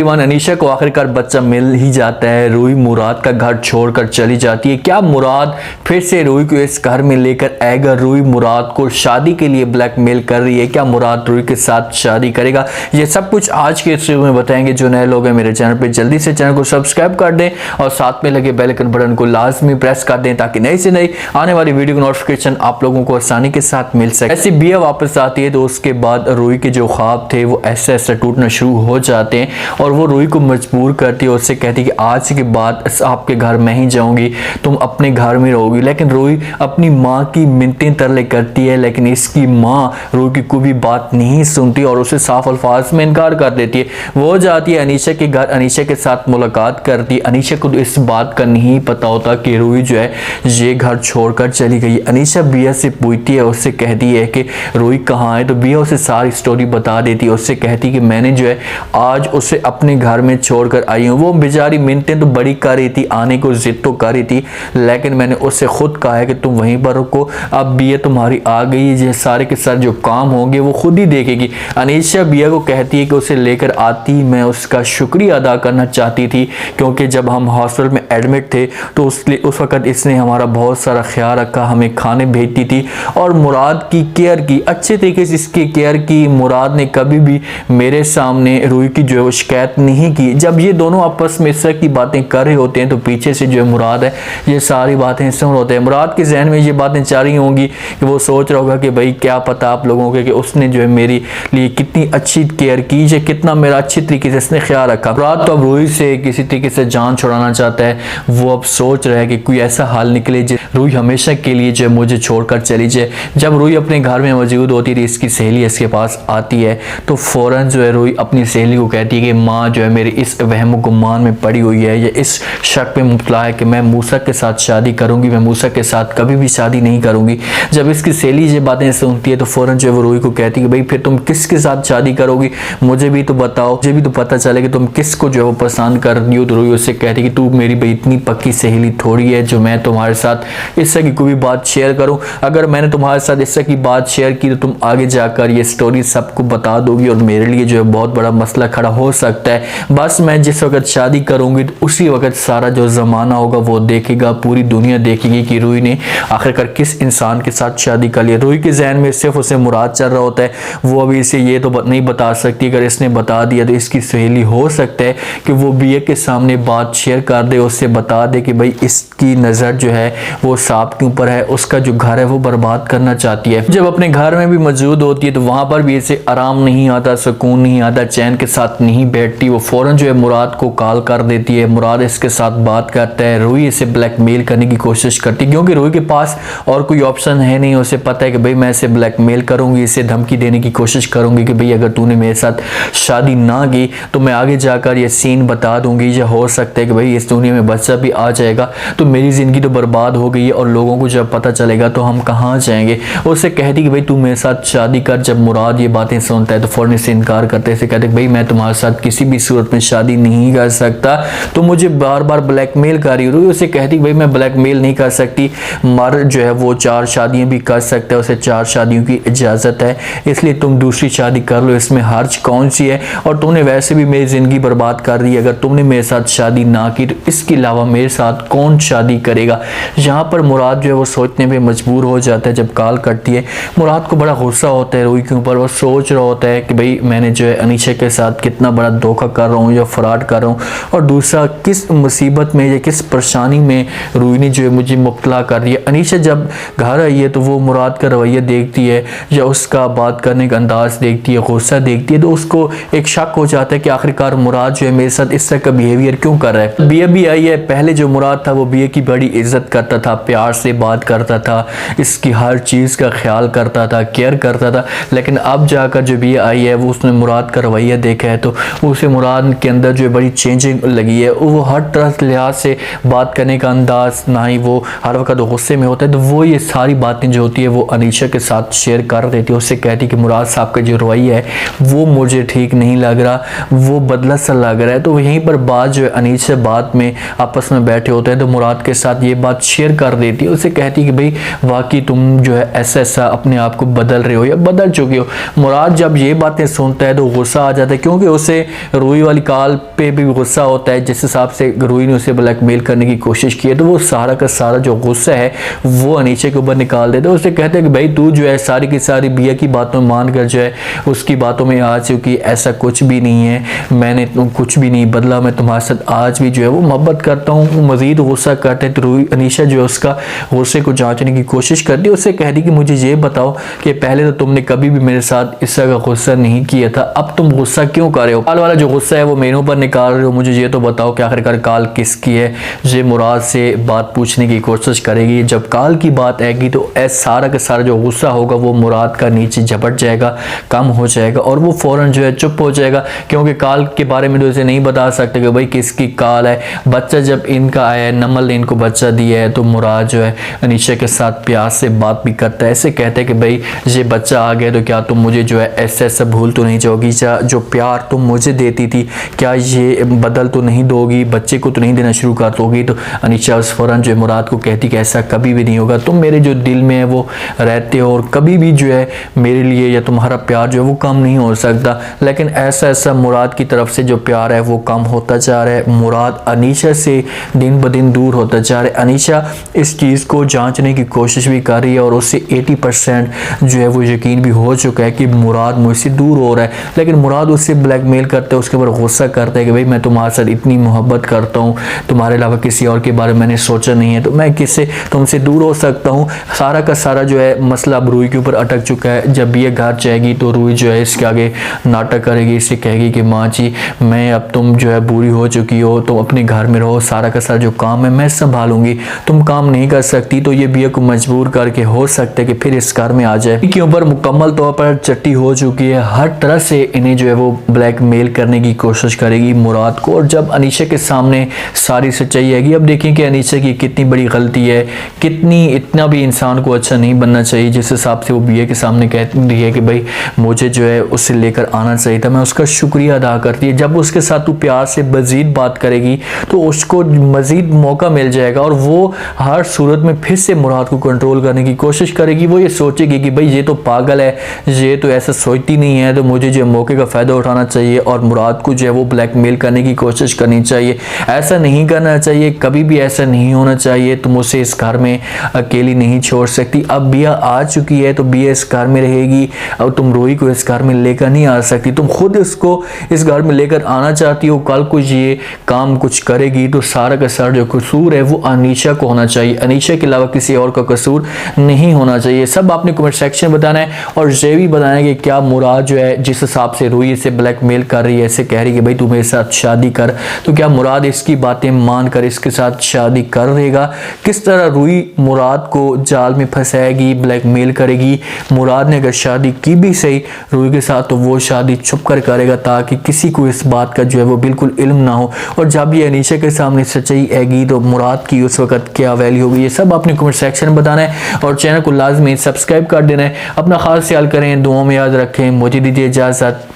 अनीशा को आखिरकार बच्चा मिल ही जाता है। रूही मुराद का घर छोड़कर चली जाती है। क्या मुराद फिर से रूही को इस घर में लेकर आएगा? रूही मुराद को शादी के लिए ब्लैकमेल कर रही है। क्या मुराद रूही के साथ शादी करेगा? ये सब कुछ आज के इस वीडियो में बताएंगे। जो नए लोग हैं मेरे चैनल पे जल्दी से चैनल को सब्सक्राइब कर दें और साथ में लगे बेल आइकन बटन को लाजमी प्रेस कर दें ताकि नई से नई आने वाली वीडियो की नोटिफिकेशन आप लोगों को आसानी के साथ मिल सके। ऐसी बिया वापस आती है तो उसके बाद रूही के जो ख्वाब थे वो ऐसे ऐसे टूटना शुरू हो जाते हैं और वो रूही को मजबूर करती है। उससे कहती है कि आज के बाद आपके घर में ही जाऊंगी, तुम अपने घर में रहोगी। लेकिन रूही अपनी माँ की मिन्नतें तरले करती है, लेकिन इसकी माँ रूही की कोई भी बात नहीं सुनती और उसे साफ अल्फाज में इनकार कर देती है। वो जाती है अनीशा के घर, अनीशा के साथ मुलाकात करती है। अनीशा को तो इस बात का नहीं पता होता कि रूही जो है ये घर छोड़कर चली गई। अनीशा बिया से पूछती है, उससे कहती है कि रूही कहाँ है, तो बिया उसे सारी स्टोरी बता देती है। उससे कहती है कि मैंने जो है आज उसे अपने घर में छोड़कर आई हूँ। वो बेचारी मिन्नतें तो बड़ी कर रही थी, आने को जिद तो कर रही थी, लेकिन मैंने उससे खुद कहा है कि तुम वहीं पर रुको। अब बिया तुम्हारी आ गई, ये सारे के सारे जो काम होंगे वो खुद ही देखेगी। अनीशा बिया को कहती है कि उसे लेकर आती, मैं उसका शुक्रिया अदा करना चाहती थी क्योंकि जब हम हॉस्पिटल में एडमिट थे तो उस वक्त इसने हमारा बहुत सारा ख्याल रखा, हमें खाने भेजती थी और मुराद की केयर की, अच्छे तरीके से इसकी केयर की। मुराद ने कभी भी मेरे सामने रूही की जो है शिकायत नहीं की। जब ये दोनों आपस में इस तरह की बातें कर रहे होते हैं तो पीछे से जो मुराद है ये सारी बातें सुन होते हैं। मुराद के जहन में ये बातें चल रही होंगी कि वो सोच रहा होगा कि भाई क्या पता आप लोगों के कि उसने जो है मेरे लिए कितनी अच्छी केयर की है, कितना मेरा अच्छी तरीके से इसने ख्याल रखा। मुराद तो अब रूही से किसी तरीके से जान छुड़ाना चाहता है। वो अब सोच रहा है कि कोई ऐसा हाल निकले जो रूही हमेशा के लिए जो मुझे छोड़कर चली जाए। जब रूही अपने घर में मौजूद होती थी, इसकी सहेली इसके पास आती है तो फौरन जो है रूही अपनी सहेली को कहती है कि माँ जो है मेरी इस वहम गुमान में पड़ी हुई है, या इस शक पे मुब्तला है कि मैं मूसा के साथ शादी करूंगी, मैं मूसा के साथ कभी भी शादी नहीं करूंगी। जब इसकी सहेली ये बातें सुनती है तो फौरन जो है वो रूही को कहती है कि भाई फिर तुम किसके साथ शादी करोगी, मुझे भी तो बताओ, मुझे भी तो पता चले कि तुम किसको जो है वो पसंद कर रही हो। तो रूही उससे कहती है कि तू मेरी भाई इतनी पक्की सहेली थोड़ी है जो मैं तुम्हारे साथ इस तरह की कोई भी बात शेयर करूं। अगर मैंने तुम्हारे साथ इस तरह की बात शेयर की तो तुम आगे जाकर ये स्टोरी सबको बता दोगी और मेरे लिए जो है बहुत बड़ा मसला खड़ा हो सकता है। बस मैं जिस वक्त शादी करूंगी तो उसी वक्त सारा जो ज़माना होगा वो देखेगा, पूरी दुनिया देखेगी कि रूही ने आखिरकार किस इंसान के साथ शादी कर लिया। रूही के जहन में सिर्फ उसे मुराद चल रहा होता है, वो अभी इसे ये तो नहीं बता सकती। अगर इसने बता दिया तो इसकी सहेली हो सकता है कि वो बिया के सामने बात शेयर कर दे, उससे बता दे कि भाई इसकी नज़र जो है वो सांप के ऊपर है, उसका जो घर है वो बर्बाद करना चाहती है। जब अपने घर में भी मौजूद होती है तो वहाँ पर भी इसे आराम नहीं आता, सुकून नहीं आता, चैन के साथ नहीं बैठती। वो फौरन जो है मुराद को कॉल कर देती है। मुराद इसके साथ बात करता है। रूही इसे ब्लैकमेल करने की कोशिश करती है क्योंकि रूही के पास और कोई ऑप्शन है नहीं। उसे पता है कि भाई मैं इसे ब्लैकमेल करूंगी, इसे धमकी देने की कोशिश करूंगी कि भाई अगर तूने मेरे साथ शादी ना की तो मैं आगे जाकर ये सीन बता दूंगी, या हो सकता है कि भाई इस दुनिया में बच्चा भी आ जाएगा तो मेरी ज़िंदगी तो बर्बाद हो गई है और लोगों को जब पता चलेगा तो हम कहाँ जाएंगे। उससे कहती कि भाई तू मेरे साथ शादी कर। जब मुराद ये बातें सुनता है तो फौरन से इनकार करते हैं, कहते भाई मैं तुम्हारे साथ किसी भी सूरत में शादी नहीं कर सकता, तो मुझे बार बार ब्लैकमेल कर रही हो। उसे कहती भाई मैं ब्लैकमेल नहीं कर सकती, मर्द जो है वो 4 शादियां भी कर सकता है, उसे 4 शादियों की इजाज़त है, इसलिए तुम दूसरी शादी कर लो, इसमें हर्ज कौन सी है। और तुमने वैसे भी मेरी ज़िंदगी बर्बाद कर दी, अगर तुमने मेरे साथ शादी ना की तो इसके अलावा मेरे साथ कौन शादी करेगा। यहाँ पर मुराद जो है वो सोचने पर मजबूर हो जाता है। जब कॉल करती है मुराद को बड़ा गुस्सा होता है रूही के ऊपर। वो सोच रहा होता है कि भाई मैंने जो है अनीशा के साथ कितना बड़ा धोखा कर रहा हूँ या फ्रॉड कर रहा हूँ, और दूसरा किस मुसीबत में या किस परेशानी में रूही ने जो है मुझे मुब्तला कर दिया। अनीशा जब घर आई है तो वो मुराद का रवैया देखती है या उसका बात करने का अंदाज देखती है, गुस्सा देखती है, तो उसको एक शक हो जाता है कि आखिरकार मुराद जो है मेरे साथ इस तरह का बिहेवियर क्यों कर रहा है। बिया भी आई है। पहले जो मुराद था वो बिया की बड़ी इज्जत करता था, प्यार से बात करता था, इसकी हर चीज़ का ख्याल करता था, केयर करता था। लेकिन अब जाकर जो बिया आई है वो उसने मुराद का रवैया देखा है तो उसे मुराद के अंदर जो बड़ी चेंजिंग लगी है। वो हर तरह लिहाज से बात करने का अंदाज, ना ही वो हर वक्त गुस्से में होता है, तो वो ये सारी बातें जो होती है वो अनीशा के साथ शेयर कर देती है। उससे कहती कि मुराद साहब का जो रवैया है वो मुझे ठीक नहीं लग रहा, वो बदला सा लग रहा है। तो यहीं पर बात जो है अनीशा बात में आपस में बैठे होते हैं तो मुराद के साथ ये बात शेयर कर देती है। उसे कहती कि भाई वाकई तुम जो है ऐसा ऐसा अपने आप को बदल रहे हो या बदल चुके हो। मुराद जब ये बातें सुनता है तो गुस्सा आ जाता है क्योंकि उसे रूही वाली कॉल पे भी गुस्सा होता है, जिस हिसाब से रूही ने उसे ब्लैकमेल करने की कोशिश की है, तो वो सारा का सारा जो गुस्सा है वो अनीशा के ऊपर निकाल देते हैं। उसे कहते हैं कि भाई तू जो है सारी की सारी बिया की बातों मान कर जो है उसकी बातों में आ चुकी, ऐसा कुछ भी नहीं है, मैंने कुछ भी नहीं बदला, मैं तुम्हारे साथ आज भी जो है वो मोहब्बत करता हूँ। मजीद गुस्सा करते हैं तो रूही अनीशा जो है उसका गुस्से को जांचने की कोशिश करती है। उससे कहती कि मुझे ये बताओ कि पहले तो तुमने कभी भी मेरे साथ इस तरह का गुस्सा नहीं किया था, अब तुम गुस्सा क्यों कर रहे हो? काल वाला जो गुस्सा है वो मेरे ऊपर निकाल रहे हो, मुझे ये तो बताओ कि आखिरकार काल किसकी है? ये मुराद से बात पूछने की कोशिश करेगी। जब काल की बात आएगी तो सारा का सारा जो गुस्सा होगा वो मुराद का नीचे झपट जाएगा, कम हो जाएगा और वो फौरन जो है चुप हो जाएगा, क्योंकि काल के बारे में तो इसे नहीं बता सकते कि भाई किसकी काल है। बच्चा जब इनका आया है, नमल ने इनको बच्चा दिया है, तो मुराद जो है अनीशा के साथ प्यार से बात भी करता है। ऐसे कहते हैं कि भाई ये बच्चा आ गया तो क्या तुम मुझे जो है ऐसा ऐसा भूल तो नहीं जाओगी? जो प्यार तुम मुझे देती थी क्या ये बदल तो नहीं दोगी? बच्चे को तो नहीं देना शुरू कर दोगी? तो अनीशा उस फौरन जो है मुराद को कहती कि ऐसा कभी भी नहीं होगा, तुम मेरे जो दिल में है वो रहते हो और कभी भी जो है मेरे लिए या तुम्हारा प्यार जो है वो कम नहीं हो सकता। लेकिन ऐसा ऐसा मुराद की तरफ से जो प्यार है वो कम होता जा रहा है, मुराद अनीशा से दिन ब दिन दूर होता जा रहा है। अनीशा इस चीज़ को जांचने की कोशिश भी कर रही है और उससे 80% जो है वो यकीन भी हो चुका है कि मुराद मुझसे दूर हो रहा है, लेकिन मुराद उससे ब्लैकमेल करता है, उसके ऊपर गुस्सा करता है कि भाई मैं तुम्हारे साथ इतनी मोहब्बत करता हूँ, तुम्हारे अलावा किसी और के बारे में मैंने सोचा नहीं है, तो मैं किससे तुमसे दूर हो सकता हूँ? सारा का सारा जो है मसला अब रूही के ऊपर अटक चुका है। जब ये घर जाएगी तो रूही जो है इसके आगे नाटक करेगी, इससे कहेगी कि माँ जी मैं अब तुम जो है बुरी हो चुकी हो, तुम अपने घर में रहो, सारा का सारा जो काम है मैं संभालूंगी, तुम काम नहीं कर सकती। तो ये बिया को मजबूर करके हो सकता है कि फिर इस घर में आ जाए। इनके ऊपर मुकम्मल तौर पर चट्टी हो चुकी है, हर तरह से इन्हें जो है वो ब्लैकमेल करने की कोशिश करेगी मुराद को। और जब अनीशा के सामने सारी सच्चाई आएगी, अब देखें कि अनीशा की कितनी बड़ी गलती है, कितनी इतना भी इंसान को अच्छा नहीं बनना चाहिए जिस हिसाब से वो बिया के सामने कहती है कि भाई मुझे जो है उससे लेकर आना चाहिए था, मैं उसका शुक्रिया अदा करती है। जब उसके साथ तू प्यार से मजीद बात करेगी तो उसको मजीद मौका मिल जाएगा और वो हर सूरत में फिर से मुराद को कंट्रोल करने की कोशिश करेगी। वो ये सोचेगी कि भाई ये तो पागल है, ये तो ऐसा सोचती नहीं है, तो मुझे जो मौके का फ़ायदा उठाना चाहिए और मुराद को जो है वो ब्लैकमेल करने की कोशिश करनी चाहिए। ऐसा नहीं करना चाहिए, कभी भी ऐसा नहीं होना चाहिए। तुम उसे इस घर में अकेली नहीं छोड़ सकती। अब बिया आ चुकी है तो बिया इस घर में रहेगी और तुम रूही को इस घर में लेकर नहीं आ सकती। तुम खुद इसको इस घर में लेकर आना चाहती हो, कल को ये काम कुछ करेगी तो सारा का सारा जो कसूर है वो अनीशा को होना चाहिए, अनीशा के अलावा किसी और का कसूर नहीं होना चाहिए। सब आपने कमेंट सेक्शन में बताना है और ये भी बताना है कि क्या मुराद जो है जिस हिसाब से रूही से ब्लैकमेल कर रही है, ऐसे कह रही है कि भाई तू मेरे साथ शादी कर, तो क्या मुराद इसकी बातें मानकर इसके साथ शादी कर लेगा? किस तरह रूही मुराद को जाल में फंसाएगी, ब्लैकमेल करेगी? मुराद ने अगर शादी की भी सही रूही के साथ तो वो शादी छुप कर करेगा ताकि किसी को इस बात का जो है वो बिल्कुल इल्म ना हो। और जब ये अनीशा के सामने सच्चाई आएगी तो मुराद की उस वक्त क्या वैल्यू होगी, ये सब आपने कमेंट सेक्शन में बताना है और चैनल को लाजमी सब्सक्राइब कर देना है। अपना खास ख्याल करें, दुआओं में याद रखें। मुझे दीजिए इजाज़त।